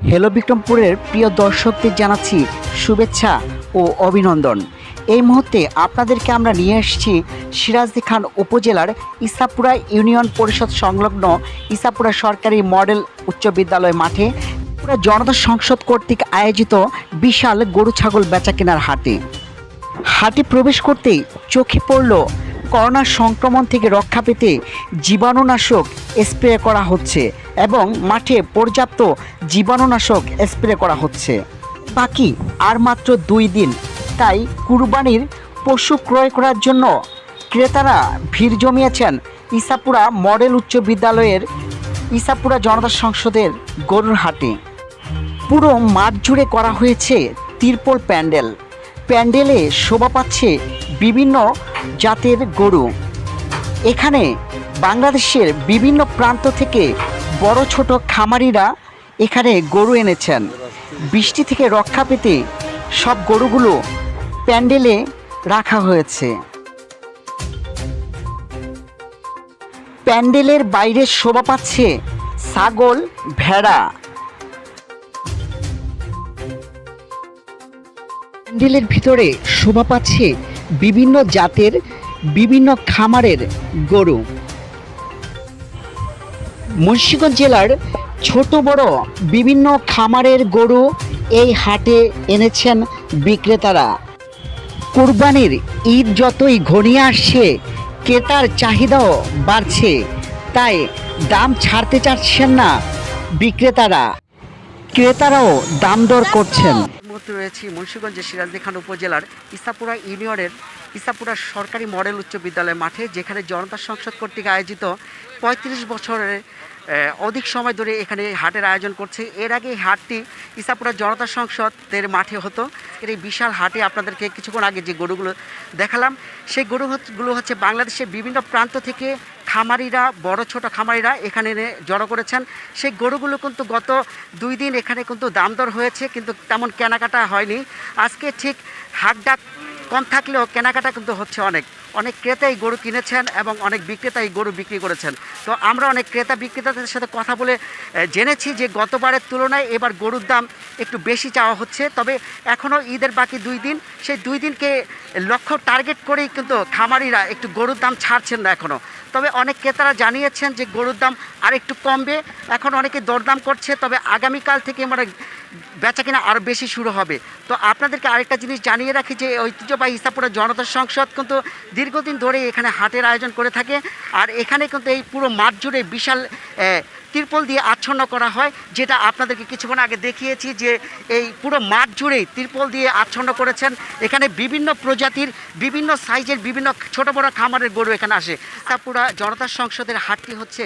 Hello বিক্রমপুরের প্রিয় দর্শকদের জানাচ্ছি শুভেচ্ছা ও অভিনন্দন। এই মুহূর্তে আপনাদেরকে আমরা নিয়ে এসেছি সিরাজদি খান উপজেলার ইসাপুরা ইউনিয়ন পরিষদ সংলগ্ন ইসাপুরা সরকারি মডেল উচ্চ বিদ্যালয় মাঠে পুরা জনতা সংসদ কর্তৃক আয়োজিত বিশাল গরু ছাগল বেচা কেনার হাটে প্রবেশ করতেই চোখে পড়ল করোনা সংক্রমণ থেকে রক্ষা পেতে জীবাণুনাশক স্প্রে করা হচ্ছে এবং মাঠে পর্যাপ্ত জীবাণুনাশক স্প্রে করা হচ্ছে। বাকি আর মাত্র 2 দিন, তাই কুরবানির পশু ক্রয় করার জন্য ক্রেতারা ভিড় জমিয়েছেন ইসাপুরা মডেল উচ্চ বিদ্যালয়ের ইসাপুরা জনতা সংসদের গরুর হাটে। পুরো মাঠ জুড়ে করা হয়েছে তিরপল প্যান্ডেলে শোভা পাচ্ছে বিভিন্ন জাতের গরু। এখানে বাংলাদেশের বিভিন্ন প্রান্ত থেকে বড় ছোট খামারিরা এখানে গরু এনেছেন। বৃষ্টি থেকে রক্ষা পেতে সব গরুগুলো প্যান্ডেলে রাখা হয়েছে। প্যান্ডেলের বাইরে শোভা পাচ্ছে ছাগল, ভেড়া। প্যান্ডেলের ভিতরে শোভা পাচ্ছে বিভিন্ন জাতের বিভিন্ন খামারের গরু। মুন্সিগঞ্জ জেলার ছোট বড় বিভিন্ন খামারের গরু এই হাটে এনেছেন বিক্রেতারা। কুরবানির ঈদ যতই ঘনিয়ে আসছে, ক্রেতার চাহিদাও বাড়ছে, তাই দাম ছাড়তে চাচ্ছেন না বিক্রেতারা, ক্রেতারাও দাম দর করছেন। মুহূর্তে রয়েছি মুন্সিগঞ্জের সিরাজদি খান উপজেলার ইসাপুরা ইউনিয়নের ইসাপুরা সরকারি মডেল উচ্চ বিদ্যালয় মাঠে, যেখানে জনতা সংসদ কর্তৃক আয়োজিত 35 বছরের অধিক সময় ধরে এখানে হাটের আয়োজন করছে। এর আগে হাটটি ইসাপুরা জনতা সংসদের মাঠে হতো। এই বিশাল হাটে আপনাদেরকে কিছুক্ষণ আগে যে গরুগুলো দেখালাম, সেই গরুগুলো হচ্ছে বাংলাদেশের বিভিন্ন প্রান্ত থেকে খামারিরা, বড় ছোট খামারিরা এখানে এনে জড়ো করেছেন। সেই গরুগুলো কিন্তু গত 2 দিন এখানে কিন্তু দাম দর হয়েছে, কিন্তু তেমন কেনাকাটা হয়নি। আজকে ঠিক হাট ডাক কম থাকলেও কেনাকাটা কিন্তু হচ্ছে। অনেক ক্রেতাই গরু কিনেছেন এবং অনেক বিক্রেতাই গরু বিক্রি করেছেন। তো আমরা অনেক ক্রেতা বিক্রেতাদের সাথে কথা বলে জেনেছি যে গতবারের তুলনায় এবার গরুর দাম একটু বেশি চাওয়া হচ্ছে। তবে এখনও ঈদের বাকি 2 দিন, সেই 2 দিনকে লক্ষ্য টার্গেট করেই কিন্তু খামারিরা একটু গরুর দাম ছাড়ছেন না এখনও। তবে অনেক ক্রেতারা জানিয়েছেন যে গরুর দাম আর একটু কমবে। এখন অনেকে দরদাম করছে, তবে আগামীকাল থেকে মানে বেচা কিনা আরও বেশি শুরু হবে। তো আপনাদেরকে আরেকটা জিনিস জানিয়ে রাখি যে ঐতিহ্যবাহী ইসাপুরা জনতা সংসদ কিন্তু দীর্ঘদিন ধরে এখানে হাটের আয়োজন করে থাকে। আর এখানে কিন্তু এই পুরো মাঠ জুড়ে বিশাল তিরপল দিয়ে আচ্ছন্ন করা হয়, যেটা আপনাদেরকে কিছুক্ষণ আগে দেখিয়েছি যে এই পুরো মাঠ জুড়েই তিরপল দিয়ে আচ্ছন্ন করেছেন। এখানে বিভিন্ন প্রজাতির, বিভিন্ন সাইজের, বিভিন্ন ছোট বড় খামারের গরু এখানে আসে। ইসাপুরা জনতা সংসদের হাটটি হচ্ছে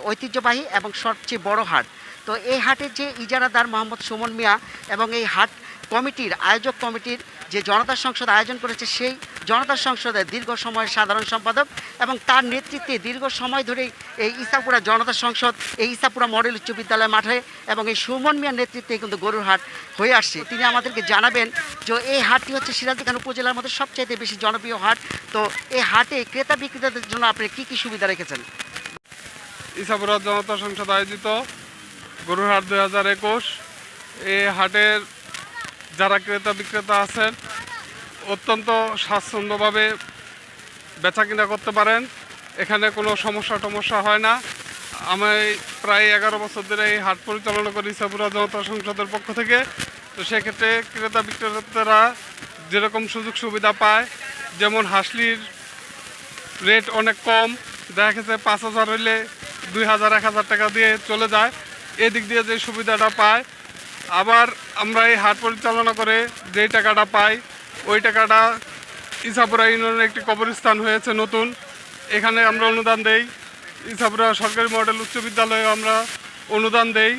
ঐতিহ্যবাহী এবং সবচেয়ে বড় হাট। তো এই হাটের যে ইজারাদার মোহাম্মদ সুমন মিয়া এবং এই হাট কমিটির আয়োজক কমিটির যে জনতা সংসদ আয়োজন করেছে, সেই জনতা সংসদের দীর্ঘ সময়ের সাধারণ সম্পাদক এবং তার নেতৃত্বে দীর্ঘ সময় ধরেই এই ইসাপুরা জনতা সংসদ, এই ইসাপুরা মডেল উচ্চ বিদ্যালয় মাঠে এবং এই সুমন মিয়ার নেতৃত্বে কিন্তু গরুর হাট হয়ে আসছে। তিনি আমাদেরকে জানাবেন যে এই হাটটি হচ্ছে সিরাজদি খান উপজেলার মধ্যে সবচাইতে বেশি জনপ্রিয় হাট। তো এই হাটে ক্রেতা বিক্রেতাদের জন্য আপনি কী কী সুবিধা রেখেছেন? ইসাপুরা জনতা সংসদ আয়োজিত গরুর হাট 2021, এই হাটের যারা ক্রেতা বিক্রেতা আছেন অত্যন্ত স্বাচ্ছন্দ্যভাবে বেচা কিনা করতে পারেন। এখানে কোনো সমস্যা হয় না। আমি প্রায় 11 বছর ধরে এই হাট পরিচালনা করি ইসাপুরা জনতা সংসদের পক্ষ থেকে। তো সেক্ষেত্রে ক্রেতা বিক্রেতারা যেরকম সুযোগ সুবিধা পায়, যেমন হাঁসলির রেট অনেক কম, দেখা গেছে 5,000 হইলে 2,000 1,000 টাকা দিয়ে চলে যায়। এদিক দিয়ে যে সুবিধাটা পায়, আবার আমরা এই হাট পরিচালনা করে যেই টাকাটা পাই, ওই টাকাটা ইসাপুরা ইউনিয়নের একটি কবরস্থান হয়েছে নতুন, এখানে আমরা অনুদান দেই। ইসাপুরা সরকারি মডেল উচ্চ বিদ্যালয়ে আমরা অনুদান দেই।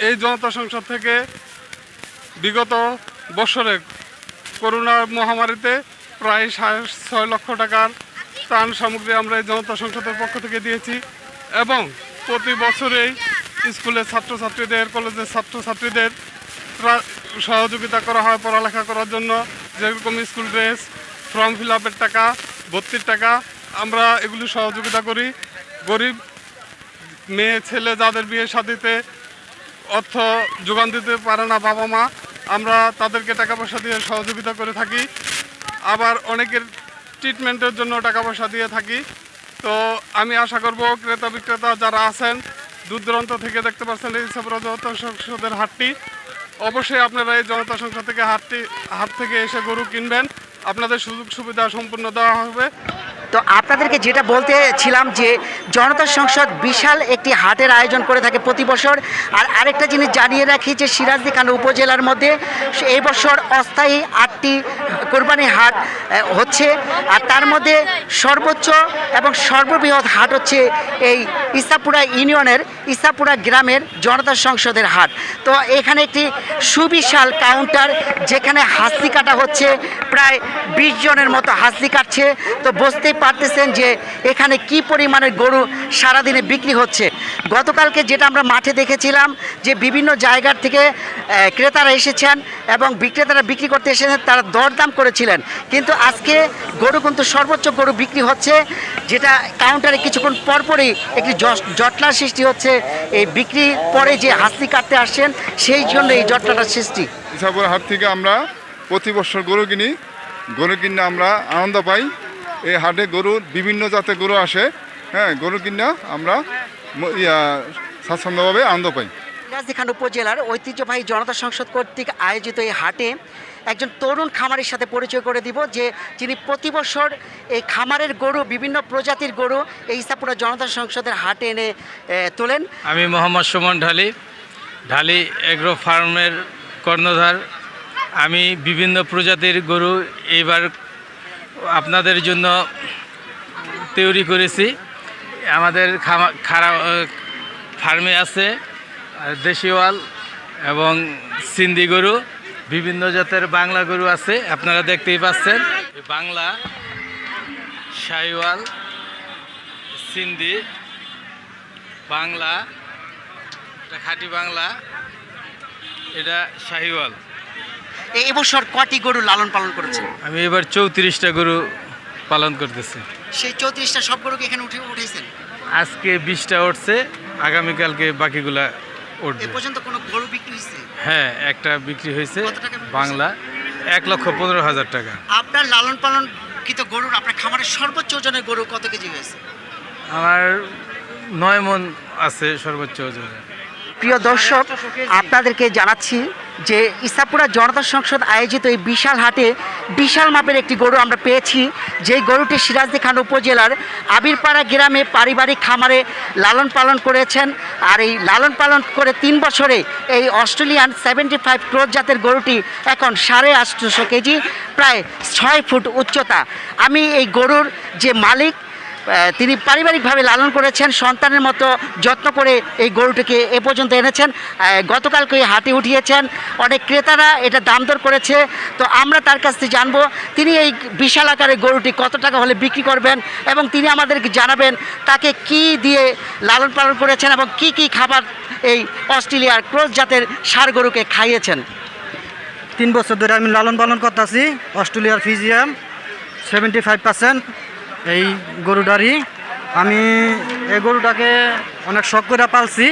এই জনতা সংসদ থেকে বিগত বছরে করোনা মহামারীতে প্রায় 6.5 লক্ষ টাকার ত্রাণ সামগ্রী আমরা এই জনতা সংসদের পক্ষ থেকে দিয়েছি এবং প্রতি বছরেই স্কুলের ছাত্রছাত্রীদের, কলেজের ছাত্রছাত্রীদের সহযোগিতা করা হয় পড়ালেখা করার জন্য। যেরকম স্কুল ড্রেস, ফর্ম ফিল আপের টাকা, ভর্তির টাকা, আমরা এগুলি সহযোগিতা করি। গরিব মেয়ে ছেলে যাদের বিয়ে শাদিতে অর্থ যোগান দিতে পারে না বাবা মা, আমরা তাদেরকে টাকা পয়সা দিয়ে সহযোগিতা করে থাকি। আবার অনেকের ট্রিটমেন্টের জন্য টাকা পয়সা দিয়ে থাকি। তো আমি আশা করব ক্রেতা বিক্রেতা যারা আছেন দূর দূরান্ত থেকে দেখতে পাচ্ছেন এই ইসাপুরা জনতা সংসদের হাটটি, অবশ্যই আপনারা এই জনতা সংসদ থেকে হাট থেকে এসে গরু কিনবেন, আপনাদের সুযোগ সুবিধা সম্পূর্ণ দেওয়া হবে। তো আপনাদেরকে যেটা বলতেছিলাম যে জনতা সংসদ বিশাল একটি হাটের আয়োজন করে থাকে প্রতি বছর। আর আরেকটা জিনিস জানিয়ে রাখি যে সিরাজদিখান উপজেলার মধ্যে এই বছর অস্থায়ী 8টি কোরবানি হাট হচ্ছে। আর তার মধ্যে সর্বোচ্চ এবং সর্ববৃহৎ হাট হচ্ছে এই ইসাপুরা ইউনিয়নের ইসাপুরা গ্রামের জনতা সংসদের হাট। তো এখানে একটি সুবিশাল কাউন্টার যেখানে হাসি কাটা হচ্ছে, প্রায় 20 জনের মতো হাসি কাটছে। তো বুঝতেই পারতেছেন যে এখানে কি পরিমাণের গরু সারাদিনে বিক্রি হচ্ছে। গতকালকে যেটা আমরা মাঠে দেখেছিলাম যে বিভিন্ন জায়গার থেকে ক্রেতারা এসেছেন এবং বিক্রেতারা বিক্রি করতে এসেছেন, তারা দরদাম করেছিলেন। কিন্তু আজকে গরু কিন্তু সর্বোচ্চ গরু বিক্রি হচ্ছে, যেটা কাউন্টারে কিছুক্ষণ পরপরই একটি জটলার সৃষ্টি হচ্ছে। এই বিক্রি পরে যে হাসি কাটতে আসছেন সেই জন্য এই জটলাটার সৃষ্টি। ইসাপুর হাট থেকে আমরা প্রতি বছর গরু কিনি, গরু কিনে আমরা আনন্দ পাই। এই হাটে গরু বিভিন্ন জাতের গরু আসে, হ্যাঁ, গরু কিনে আমরা স্বাচ্ছন্দ্যভাবে আনন্দ পাই। সিরাজদিখান উপজেলার ঐতিহ্যবাহী জনতা সংসদ কর্তৃক আয়োজিত এই হাটে একজন তরুণ খামারের সাথে পরিচয় করে দিব যে যিনি প্রতি বছর এই খামারের গরু, বিভিন্ন প্রজাতির গরু এই ইসাপুরা জনতা সংসদের হাটে এনে তোলেন। আমি মোহাম্মদ সুমন ঢালি, ঢালি এগ্রো ফার্মের কর্ণধার। আমি বিভিন্ন প্রজাতির গরু এইবার আপনাদের জন্য তৈরি করেছি। আমাদের ফার্মে আছে দেশিওয়াল এবং সিন্ধি গরু, বিভিন্ন জাতের বাংলা গরু আছে, আপনারা দেখতেই পাচ্ছেন। বাংলা, শাহিওয়াল, সিন্ধি, বাংলা, এটা খাঁটি বাংলা, এটা শাহিওয়াল। এই বছর কটি গরু লালন পালন করেছে? আমি এবার 34টা গরু পালন করতেছি। সেই 34টা সব গরুকে এখানে উঠেছেন? আজকে 20টা উঠছে, আগামীকালকে বাকিগুলা উঠবে। এ পর্যন্ত কোনো গরু বিক্রি হয়েছে? হ্যাঁ, একটা বিক্রি হয়েছে কত টাকা বিক্রি বাংলা, 1,15,000 টাকা। আপনার লালন পালন কৃত গরুর আপনার খামারের সর্বোচ্চ ওজনের গরু কত কেজি হয়েছে? আমার 9 মণ আছে সর্বোচ্চ ওজনে। প্রিয় দর্শক, আপনাদেরকে জানাচ্ছি যে ইসাপুরা জনতা সংসদ আয়োজিত এই বিশাল হাটে বিশাল মাপের একটি গরু আমরা পেয়েছি। যেই গরুটি সিরাজদিখান উপজেলার আবিরপাড়া গ্রামে পারিবারিক খামারে লালন পালন করেছেন। আর এই লালন পালন করে 3 বছরে এই অস্ট্রেলিয়ান 75 ক্রস জাতের গরুটি এখন 850 কেজি, প্রায় 6 ফুট উচ্চতা। আমি এই গরুর যে মালিক, তিনি পারিবারিকভাবে লালন করেছেন, সন্তানের মতো যত্ন করে এই গরুটিকে এ পর্যন্ত এনেছেন। গতকালকে হাটে উঠিয়েছেন, অনেক ক্রেতারা এটা দাম দর করেছে। তো আমরা তার কাছ থেকে জানবো তিনি এই বিশাল আকারের গরুটি কত টাকা হলে বিক্রি করবেন এবং তিনি আমাদেরকে জানাবেন তাকে কি দিয়ে লালন পালন করেছেন এবং কি কি খাবার এই অস্ট্রেলিয়ার ক্রস জাতের ষাঁড় গরুকে খাইয়েছেন। 3 বছর ধরে আমি লালন পালন করতেছি অস্ট্রেলিয়ার ফিজিয়াম 75% এই গরুটারই। আমি এই গরুটাকে অনেক শখ করে পালছি।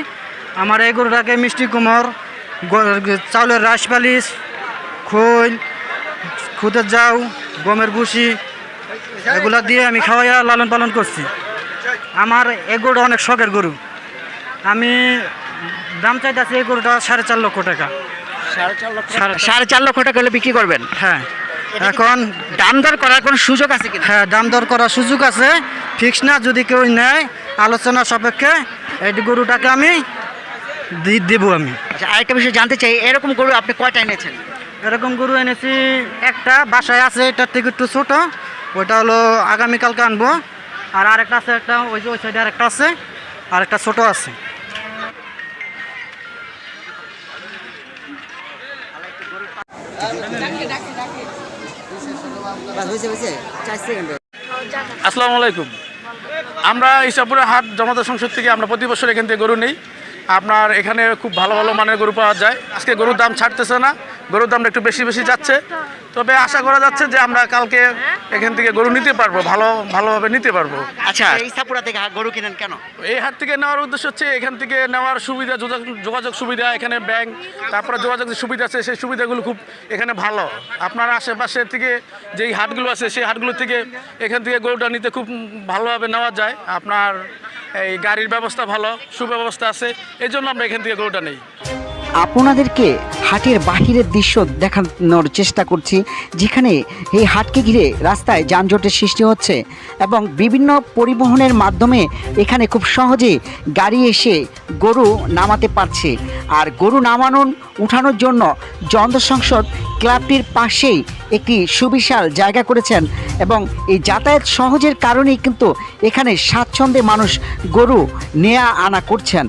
আমার এই গরুটাকে মিষ্টি কুমড়, চাউলের রাইস পালিশ, খৈল, খুদের জাউ, গমের ভুসি এগুলা দিয়ে আমি খাওয়াইয়া লালন পালন করছি। আমার এই গরুটা অনেক শখের গরু। আমি দাম চাইতেছি এই গরুটা 4.5 লক্ষ টাকা। 4.5 লক্ষ টাকা হলে বিক্রি করবেন? হ্যাঁ। এখন দাম দর করার কোনো সুযোগ আছে কিনা? হ্যাঁ, দাম দর করার সুযোগ আছে, ফিক্স না। যদি কেউ নেয় আলোচনা সাপেক্ষে এই গরুটাকে আমি দেবো আমি। আচ্ছা, আরেকটা বিষয় জানতে চাই, এরকম গরু আপনি কয়টা এনেছেন? এরকম গরু এনেছি একটা, বাসায় আছে, এটার থেকে একটু ছোটো, ওইটা হলো আগামীকালকে আনবো। আর আরেকটা আছে, একটা ওই যে ওই সাইডে আরেকটা আছে, আর একটা ছোটো আছে। আসসালামু আলাইকুম। আমরা ইসাপুরা হাট জনতা সংসদ থেকে আমরা প্রতি বছর এখান থেকে গরু নেই। আপনার এখানে খুব ভালো ভালো মানের গরু পাওয়া যায়। আজকে গরুর দাম ছাড়তেছে না, গরুর দামটা একটু বেশি বেশি যাচ্ছে। তবে আশা করা যাচ্ছে যে আমরা কালকে এখান থেকে গরু নিতে পারবো, ভালোভাবে নিতে পারবো। আচ্ছা, ইসাপুরা থেকে গরু কিনেন কেন? এই হাট থেকে নেওয়ার উদ্দেশ্য হচ্ছে এখান থেকে নেওয়ার সুবিধা, যোগাযোগ সুবিধা, এখানে ব্যাংক, তারপরে যোগাযোগ যে সুবিধা আছে সেই সুবিধাগুলো খুব এখানে ভালো। আপনার আশেপাশে থেকে যেই হাটগুলো আছে সেই হাটগুলো থেকে এখান থেকে গরুটা নিতে খুব ভালোভাবে নেওয়া যায়। আপনার এই গাড়ির ব্যবস্থা ভালো, সুব্যবস্থা আছে, এই জন্য আমরা এখান থেকে গরুটা নেই। আপনাদেরকে হাটের বাহিরের দৃশ্য দেখানোর চেষ্টা করছি, যেখানে এই হাটকে ঘিরে রাস্তায় যানজটের সৃষ্টি হচ্ছে এবং বিভিন্ন পরিবহনের মাধ্যমে এখানে খুব সহজে গাড়ি এসে গরু নামাতে পারছে। আর গরু উঠানোর জন্য জনসংসদ ক্লাবটির পাশেই একটি সুবিশাল জায়গা করেছেন এবং এই যাতায়াত সহজের কারণেই কিন্তু এখানে স্বাচ্ছন্দ্যে মানুষ গরু নেওয়া আনা করছেন।